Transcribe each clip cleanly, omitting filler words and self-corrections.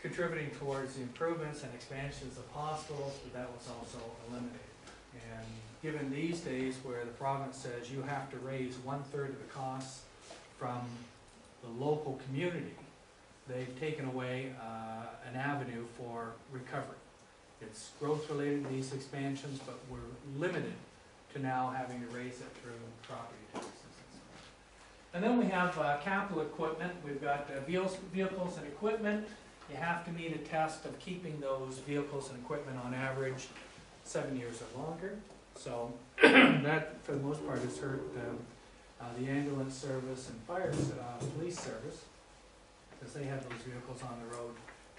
contributing towards the improvements and expansions of hospitals, but that was also eliminated. And given these days where the province says you have to raise 1/3 of the costs from the local community, they've taken away an avenue for recovery. It's growth related to these expansions, but we're limited to now having to raise it through property taxes. And then we have capital equipment. We've got vehicles and equipment. You have to meet a test of keeping those vehicles and equipment on average 7 years or longer. So that, for the most part, has hurt the ambulance service and fire police service, because they have those vehicles on the road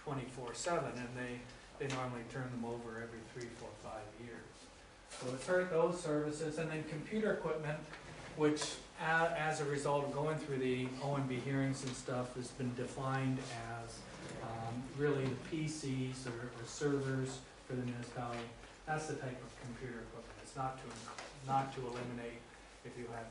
24/7, and they normally turn them over every 3, 4, 5 years. So it's hurt those services. And then computer equipment, which as a result of going through the OMB hearings and stuff, has been defined as really the PCs or servers for the municipality. That's the type of computer equipment. It's not to eliminate if you have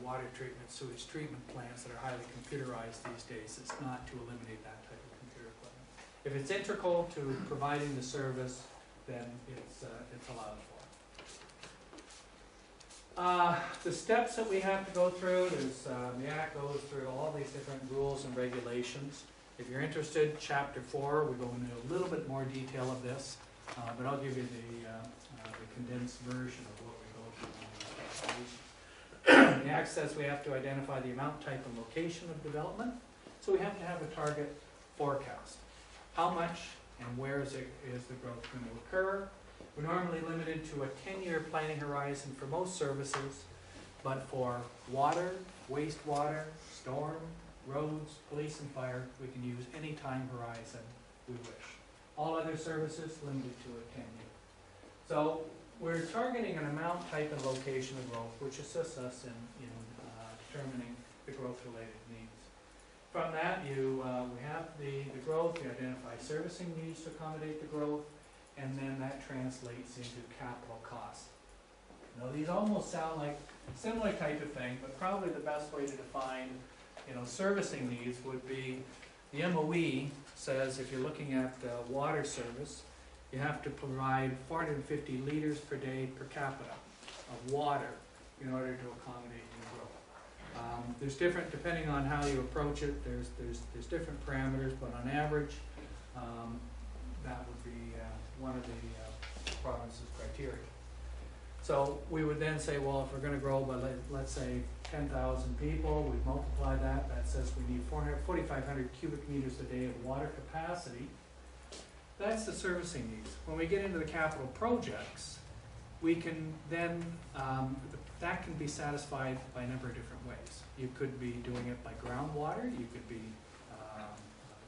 water treatment, sewage treatment plants that are highly computerized these days. It's not to eliminate that type of computer equipment. If it's integral to providing the service, then it's allowed for. The steps that we have to go through, the Act goes through all these different rules and regulations. If you're interested, Chapter 4, we go into a little bit more detail of this, but I'll give you the condensed version of what we go through. The Act says we have to identify the amount, type, and location of development, so we have to have a target forecast. How much and where is the growth going to occur? We're normally limited to a 10-year planning horizon for most services, but for water, wastewater, storm, roads, police, and fire, we can use any time horizon we wish. All other services limited to a 10-year. So we're targeting an amount, type, and location of growth, which assists us in determining the growth-related needs. From that, we have the growth, we identify servicing needs to accommodate the growth, and then that translates into capital costs. Now these almost sound like similar type of thing, but probably the best way to define servicing needs would be the MOE says if you're looking at water service, you have to provide 450 liters per day per capita of water in order to accommodate your growth. There's different, depending on how you approach it, there's different parameters, but on average, that would be one of the province's criteria. So we would then say, well, if we're going to grow by, let's say, 10,000 people, we multiply that, that says we need 4,500 cubic meters a day of water capacity. That's the servicing needs. When we get into the capital projects, we can then, that can be satisfied by a number of different ways. You could be doing it by groundwater, you could be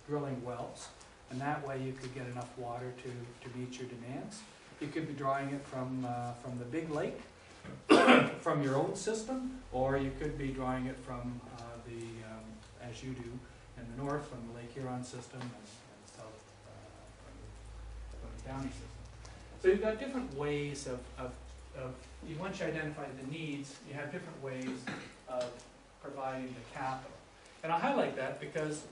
drilling wells, and that way you could get enough water to meet your demands. You could be drawing it from the big lake, from your own system, or you could be drawing it from as you do in the north, from the Lake Huron system, and south from the county system. So you've got different ways of once you identify the needs, you have different ways of providing the capital. And I'll highlight that because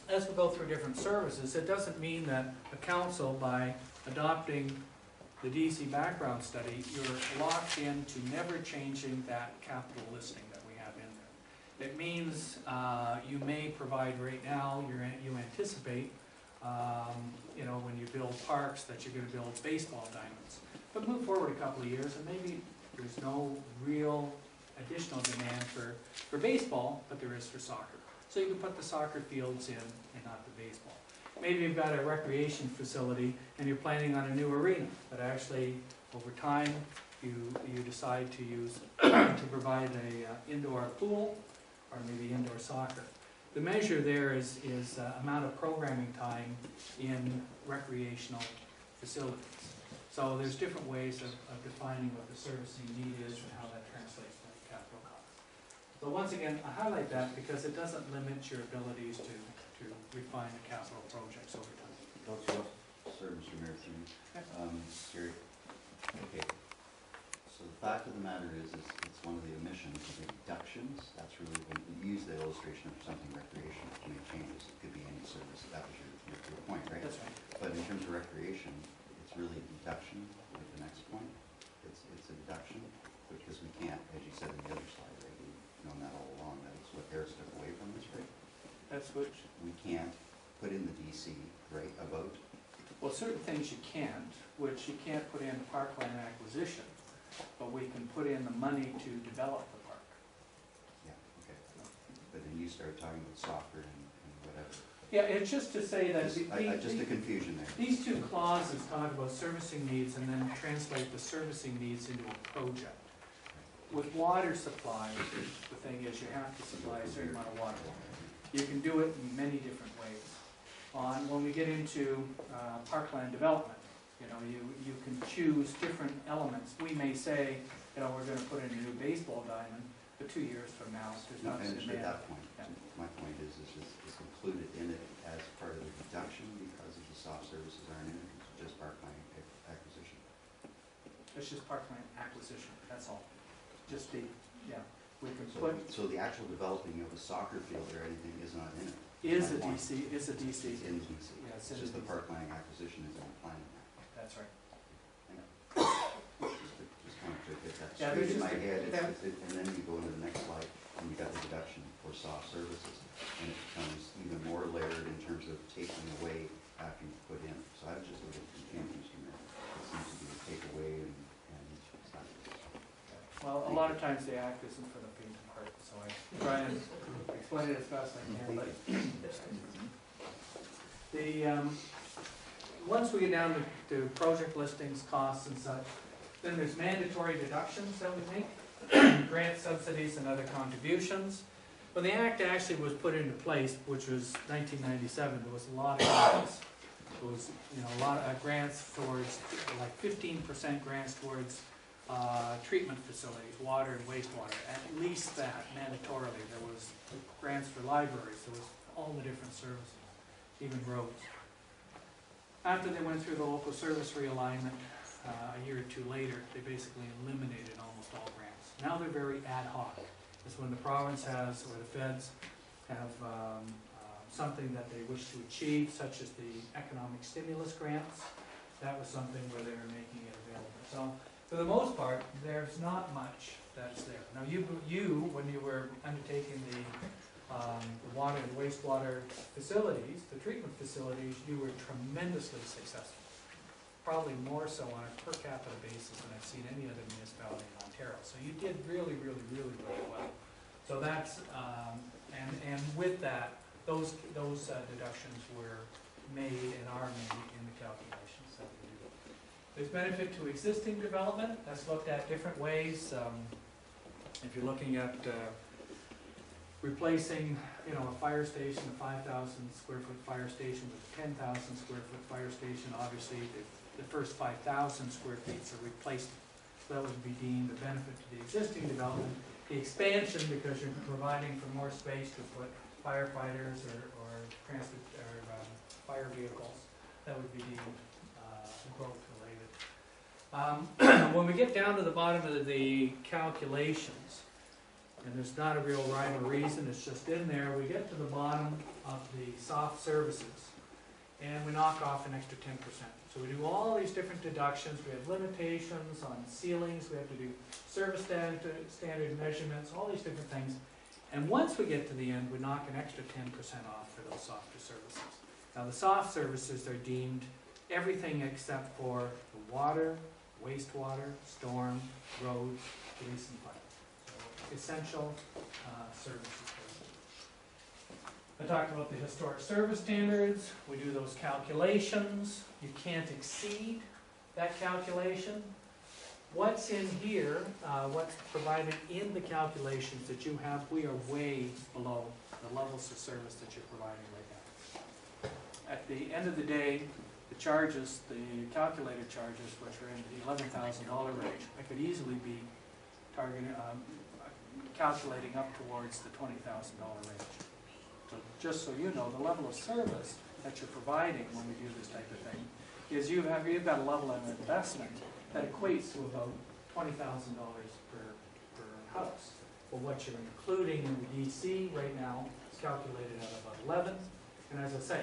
as we go through different services, it doesn't mean that a council, by adopting the DC background study, you're locked into never changing that capital listing that we have in there. It means you may provide right now, you anticipate, when you build parks, that you're going to build baseball diamonds. But move forward a couple of years and maybe there's no real additional demand for baseball, but there is for soccer. So you can put the soccer fields in and not the baseball. Maybe you've got a recreation facility and you're planning on a new arena, but actually over time you decide to use to provide a indoor pool or maybe indoor soccer. The measure there is amount of programming time in recreational facilities. So there's different ways of defining what the servicing need is and how that translates to capital costs. So once again, I highlight that because it doesn't limit your abilities to refine the capital projects over time. Sir, Mr. Mayor, Gary. Okay. So the fact of the matter is it's one of the omissions, the deductions. That's really when you use the illustration of something recreational to make changes. It could be any service. That was your in terms of recreation, it's really deduction, like the next point. It's a deduction, because we can't, as you said in the other slide, right, we've known that all along, that's what Harris took away from this, right? That's which, We can't put in the DC, right, about, well, certain things you can't, which you can't put in parkland acquisition, but we can put in the money to develop the park. yeah, okay. But then you started talking about soccer and whatever. Yeah, it's just to say that Just a confusion there. these two clauses talk about servicing needs and then translate the servicing needs into a project. With water supply, the thing is you have to supply a certain amount of water. You can do it in many different ways. When we get into parkland development, you can choose different elements. We may say, we're going to put in a new baseball diamond, but 2 years from now, there's No, not I a understood demand. that point. Yeah. My point is included in it as part of the deduction because of the soft services aren't in it, it's just parkland acquisition. It's just parkland acquisition, that's all. Just we can put, So the actual developing of a soccer field or anything is not in it. is a My point. DC, is a DC. It's in DC. Yeah, it's It's in just the DC. parkland acquisition is in planning. That's right. Just kind of to get that Yeah, straight in there's my just head, that- and then you go into the next slide, and you got the deduction for soft services, and it becomes even more layered in terms of taking away after you put in. So I was just a little confused from there. It seems to be a take away and it's not. Well, a lot of times the act isn't for the faint of heart, so I try and explain it as best I can, but once we get down to project listings, costs and such, then there's mandatory deductions that we make, grant subsidies and other contributions. When the act actually was put into place, which was 1997, there was a lot of grants. There was, a lot of grants towards, like 15% grants towards treatment facilities, water and wastewater, at least that mandatorily. There was grants for libraries, there was all the different services, even roads. After they went through the local service realignment, a year or two later, they basically eliminated almost all grants. Now they're very ad hoc. It's when the province has, or the feds have something that they wish to achieve, such as the economic stimulus grants. That was something where they were making it available. So, for the most part, there's not much that's there. Now, you when you were undertaking the water and wastewater facilities, the treatment facilities, you were tremendously successful. Probably more so on a per capita basis than I've seen any other municipality in Ontario. So you did really, really, really, really well. So that's, and with that, those deductions were made and are made in the calculations that we do. There's benefit to existing development. That's looked at different ways. If you're looking at replacing, a fire station, a 5,000 square foot fire station with a 10,000 square foot fire station, obviously the first 5,000 square feet are replaced. So that would be deemed a benefit to the existing development. The expansion, because you're providing for more space to put firefighters or fire vehicles, that would be deemed growth related. When we get down to the bottom of the calculations, and there's not a real rhyme or reason, it's just in there, we get to the bottom of the soft services, and we knock off an extra 10%. So we do all these different deductions, we have limitations on ceilings, we have to do service standard measurements, all these different things. And once we get to the end, we knock an extra 10% off for those softer services. Now the soft services are deemed everything except for the water, wastewater, storm, roads, police and fire. So essential services. I talked about the historic service standards. We do those calculations. You can't exceed that calculation. What's in here, what's provided in the calculations that you have, we are way below the levels of service that you're providing right now. At the end of the day, the charges, the calculated charges, which are in the $11,000 range, I could easily be targeting, calculating up towards the $20,000 range. So just so you know, the level of service that you're providing when we do this type of thing is you've got a level of investment that equates to about $20,000 per house. But what you're including in the DC right now is calculated at about 11. And as I say,